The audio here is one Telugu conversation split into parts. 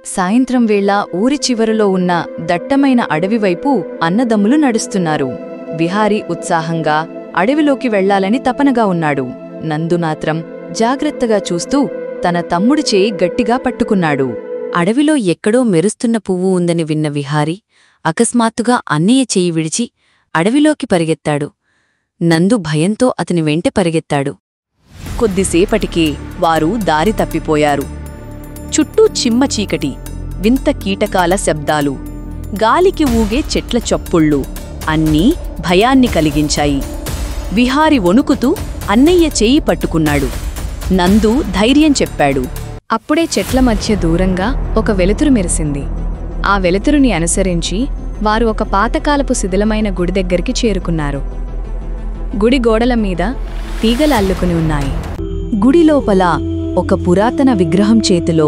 సాయంత్రం వేళ ఊరి చివరలో ఉన్న దట్టమైన అడవివైపు అన్నదమ్ములు నడుస్తున్నారు. విహారీ ఉత్సాహంగా అడవిలోకి వెళ్లాలని తపనగా ఉన్నాడు. నందు మాత్రం జాగ్రత్తగా చూస్తూ తన తమ్ముడి చేయి గట్టిగా పట్టుకున్నాడు. అడవిలో ఎక్కడో మెరుస్తున్న పువ్వు ఉందని విన్న విహారీ అకస్మాత్తుగా అన్నయ్య చెయ్యి విడిచి అడవిలోకి పరిగెత్తాడు. నందు భయంతో అతని వెంట పరిగెత్తాడు. కొద్దిసేపటికి వారు దారి తప్పిపోయారు. చుట్టూ చిమ్మ చీకటి, వింత కీటకాల శబ్దాలు, గాలికి ఊగే చెట్ల చప్పుళ్ళు అన్నీ భయాన్ని కలిగించాయి. విహారి వణుకుతూ అన్నయ్య చేయి పట్టుకున్నాడు. నందు ధైర్యం చెప్పాడు. అప్పుడే చెట్ల మధ్య దూరంగా ఒక వెలుతురు మెరిసింది. ఆ వెలుతురుని అనుసరించి వారు ఒక పాతకాలపు శిథిలమైన గుడి దగ్గరికి చేరుకున్నారు. గుడి గోడల మీద తీగలు అల్లుకుని ఉన్నాయి. గుడి లోపల ఒక పురాతన విగ్రహం చేతిలో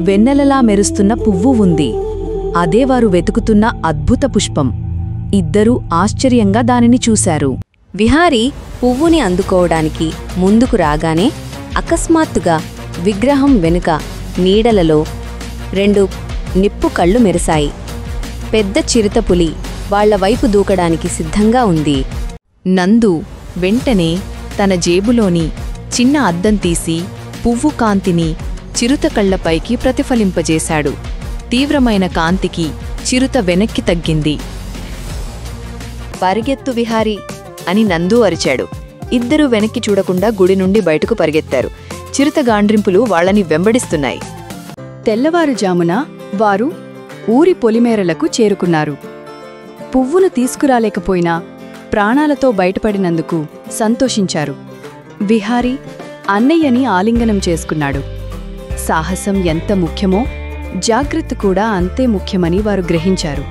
వెన్నెలలా మెరుస్తున్న పువ్వు ఉంది. అదే వారు వెతుకుతున్న అద్భుత పుష్పం. ఇద్దరూ ఆశ్చర్యంగా దానిని చూశారు. విహారీ పువ్వుని అందుకోవడానికి ముందుకు రాగానే అకస్మాత్తుగా విగ్రహం వెనుక నీడలలో 2 నిప్పు కళ్ళు మెరిశాయి. పెద్ద చిరుతపులి వాళ్లవైపు దూకడానికి సిద్ధంగా ఉంది. నందు వెంటనే తన జేబులోని చిన్న అద్దం తీసి పువ్వు కాంతిని చిరుత కళ్లపైకి ప్రతిఫలింపజేశాడు. తీవ్రమైన కాంతికి చిరుత వెనక్కి తగ్గింది. పరిగెత్తు విహారీ అని నందు అరిచాడు. ఇద్దరూ వెనక్కి చూడకుండా గుడి నుండి బయటకు పరిగెత్తారు. చిరుత గాండ్రింపులు వాళ్లని వెంబడిస్తున్నాయి. తెల్లవారుజామున వారు ఊరి పొలిమేరలకు చేరుకున్నారు. పువ్వును తీసుకురాలేకపోయినా ప్రాణాలతో బయటపడినందుకు సంతోషించారు. విహారీ అన్నయ్యని ఆలింగనం చేసుకున్నాడు. సాహసం ఎంత ముఖ్యమో జాగ్రత్త కూడా అంతే ముఖ్యమని వారు గ్రహించారు.